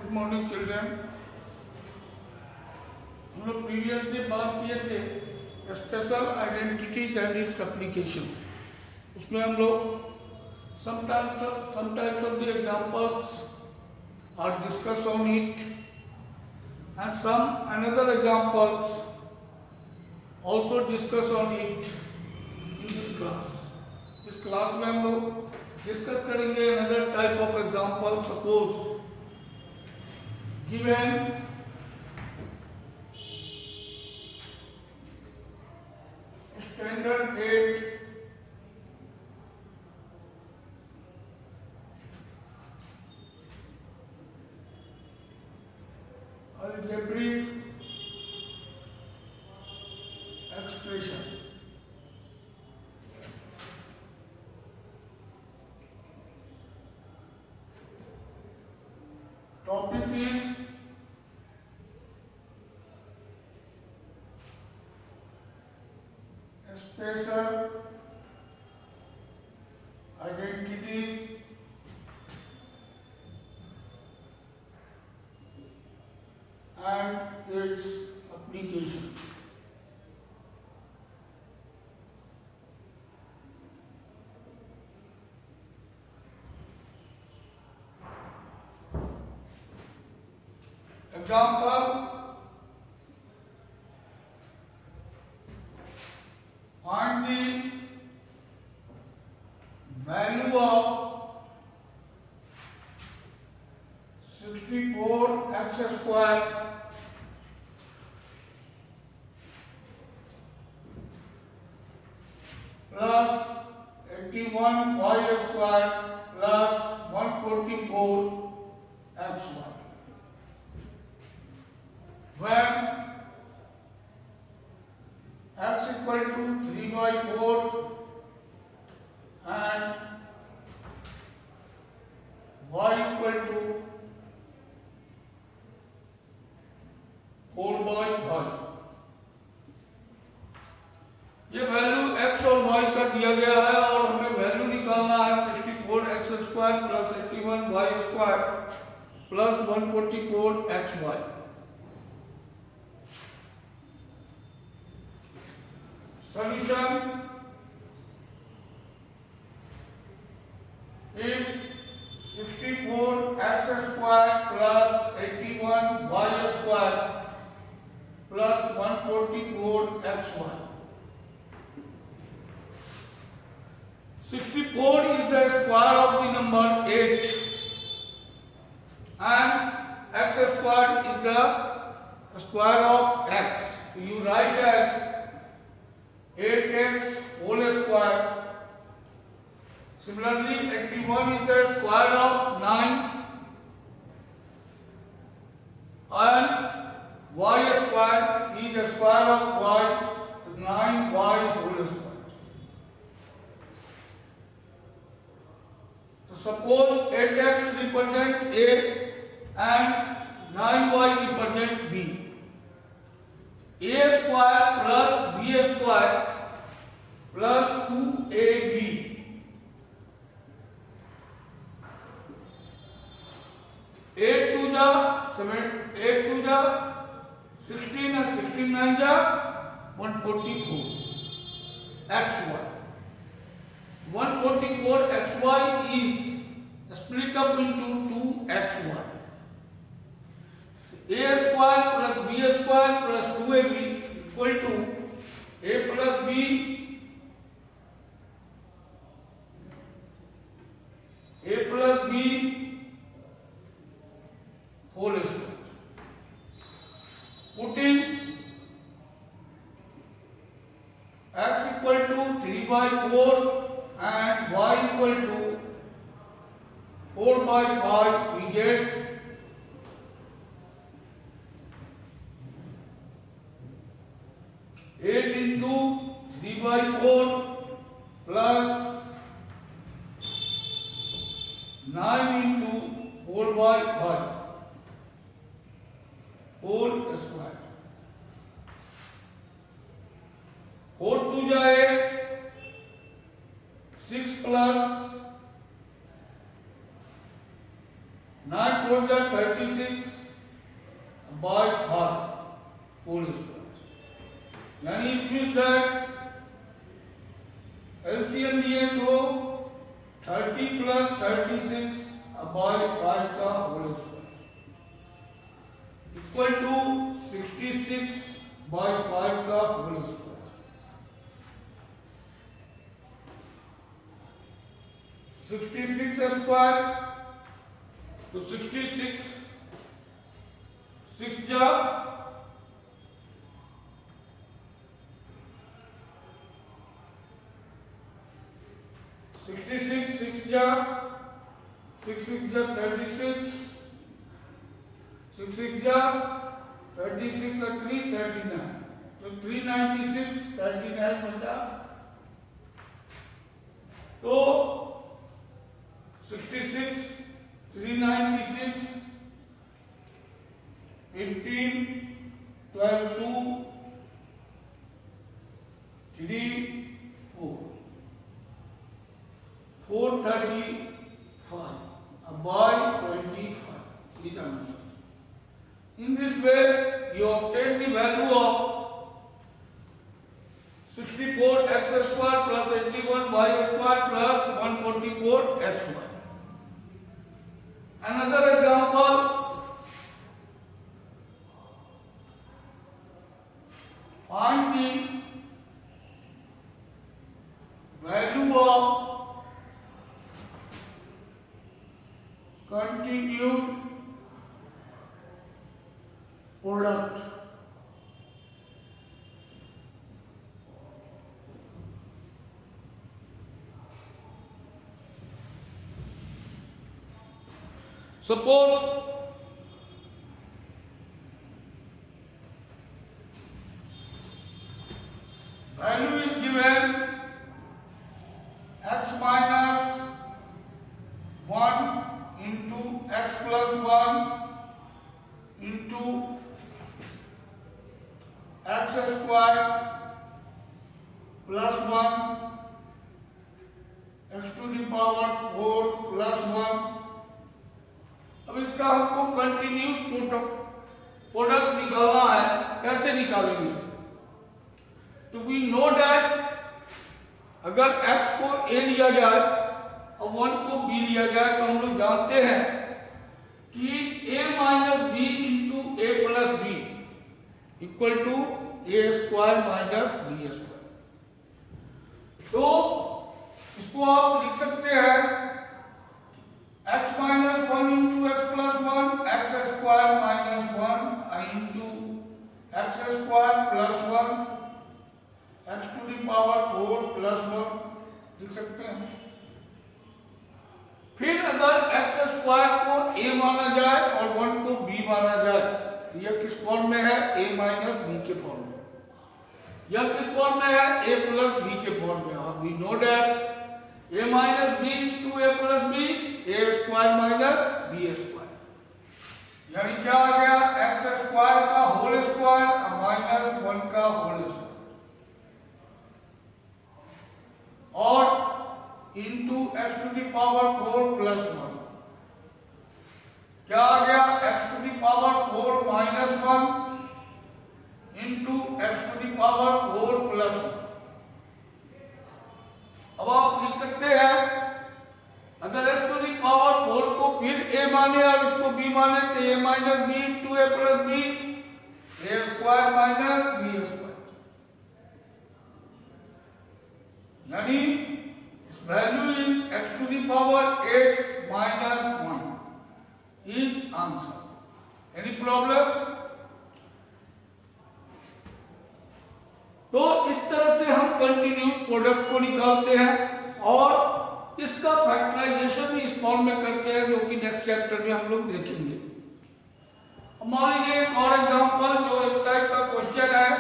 Good morning children. हम लोग previous day बात किए थे special identities and its application. उसमें हम लोग some types of the examples are discussed on it, and some another examples also discuss on it in this class. इस class में हम लोग डिस्कस करेंगे another type of example. Suppose given standard 8 algebraic expression. Topic is special identities and its application. Example: find the value of 64x square plus 81y square plus 144xy. When x equal to 3/4 and y equal to 4/5। ये value x और y का दिया गया है और हमें value निकालना है 64x square plus 81y square plus 144xy। Solution: if 64x square plus 81y square plus 144xy. 64 is the square of the number 8 and x square is the square of x. So you write as 8x whole square. Similarly, 81 is the square of 9 and y square is the square of y, 9y whole square. So suppose 8x represent A and 9y represent B. A square plus B square plus 2AB. 8 2 जा 7, 8 2 जा 16 and 16 9 जा 144 xy. 144 xy is split up into 2xy. A square plus B square plus 2AB equal to A plus B whole square. Putting x equal to 3/4 and y equal to 4/5, we get 8 into 3/4 plus 9 into 4/5 whole square. 4 2 जा 8, 6 plus 9 4 जा 36 by 5 whole square। यानी it means that LCM लिए तो 30 plus 36 by 5 का whole square equal to 66 by 5 का whole square. 66 square तो 66 6 जा 66 6 जा 6 6 जा 36 6 6 जा 36 और 3 39 तो 396 39 बचा तो 66 396 18 12 2 3 4 435 by 25 is the answer. In this way, you obtain the value of 64x square plus 81y square plus 144xy. Another example, find the value of continued product suppose value is given x minus 1 into x plus 1 into x square plus 1 x to the power 4 plus 1। अब इसका हमको continued product निकालना है। कैसे निकालेंगे? तो we know that अगर x को a लिया जाए और 1 को b लिया जाए तो हम लोग जानते हैं कि a minus B into A plus B equal to A square minus B square. तो इसको आप लिख सकते हैं x minus 1 into X plus 1 X square minus 1 into X square plus 1 X to the power 4 plus 1 लिख सकते हैं। फिर अगर एक्स स्क्वायर को a माना जाए और 1 को b माना जाए, यह किस फॉर्म में है? a माइनस बी के फॉर्म में। यह किस फॉर्म में है? a प्लस बी के फॉर्म में। और we know that a minus B into A plus B A square minus B square. यानी क्या आ गया? एक्स स्क्वायर का होल स्क्वायर माइनस 1 का होल स्क्वायर और into X to the power 4 plus 1। क्या आ गया? X to the power 4 minus 1 into X to the power 4 plus 1। अब आप लिख सकते हैं अगर एक्स टू द पावर 4 को फिर a माने और इसको b माने तो a minus B into A plus B A square minus B square. यानी value is x to the power 8 minus 1 is answer. Any problem? तो इस तरह से हम कंटिन्यूड प्रोडक्ट को निकालते हैं और इसका फैक्टराइजेशन भी इस फॉर्म में करते हैं जो कि नेक्स्ट चैप्टर में हम लोग देखेंगे। मान लीजिए एक और एग्जांपल जो इस टाइप का क्वेश्चन है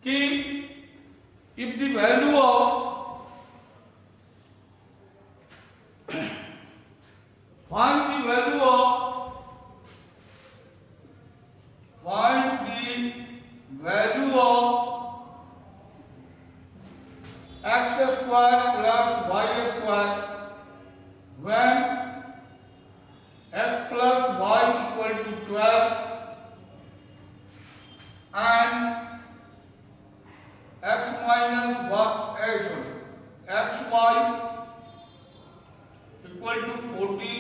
कि if the value of find the value of x square plus y square when equal to 14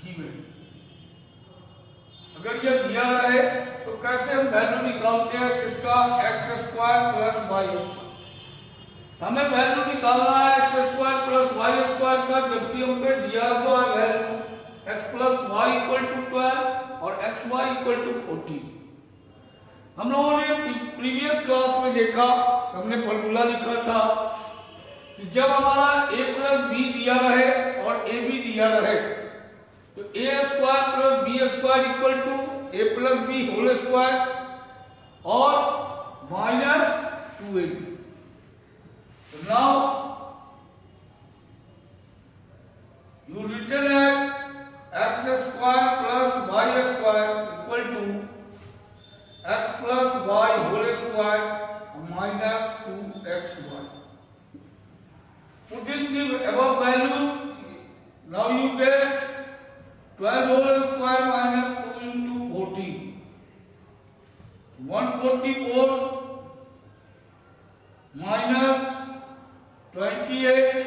गिवन। अगर यह दिया रहे तो कैसे हम वैल्यू निकालते हैं किसका, X square plus Y square. हमें वैल्यू निकालना है X square plus Y square का, जबकि हमको दिया हुआ है value X plus Y equal to 12 और एक्स वाई इक्वल टू 14। हम लोगों ने प्रीवियस क्लास में देखा, हमने फॉर्मूला लिखा था कि जब हमारा a प्लस बी दिया रहे और a b दिया रहे तो a square plus B square equal to a plus B whole square और minus 2ab। So now you written as x square plus y square equal to x plus y whole square minus 2xy. Put in the above values. Now you get 12 whole square minus 2 into 14. 144 minus 28,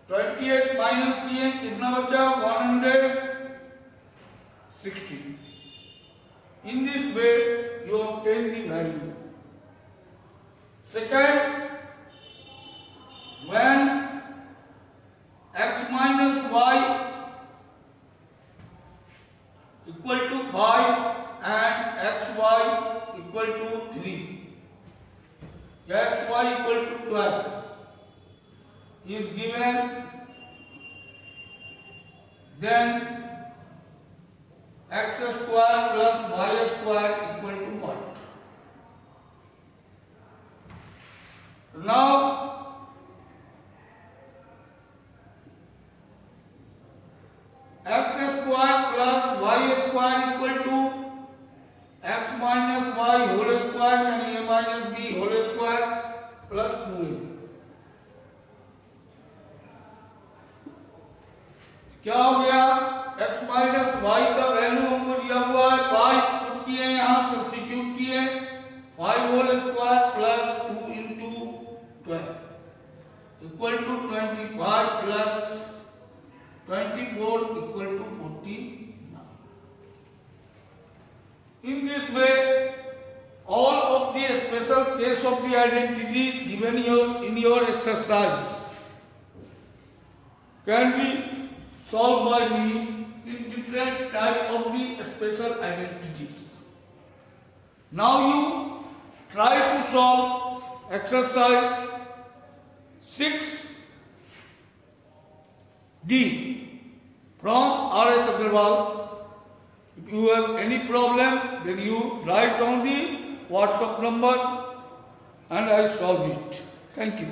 28 minus किए कितना बचा, 160. In this way you obtain the value. Second, when x minus y equal to 5 and xy equal to 3, xy equal to 12 is given, then x square plus y square equal to what? Now x square plus y square equal to x minus y whole square यानी a minus b whole square plus 2a। क्या हो गया, x minus Y का value हमको दिया हुआ है 5, put किए यहाँ सब्स्टिट्यूट किए 5 whole square plus 2 into 12 equal to 25 plus 24 equal to 49। In this way, all of the special case of the identities given in your exercise can be solved by me in different type of the special identities. Now you try to solve exercise 6D from R.S. Agarwal. If you have any problem, then you write on the WhatsApp number and I solve it. Thank you.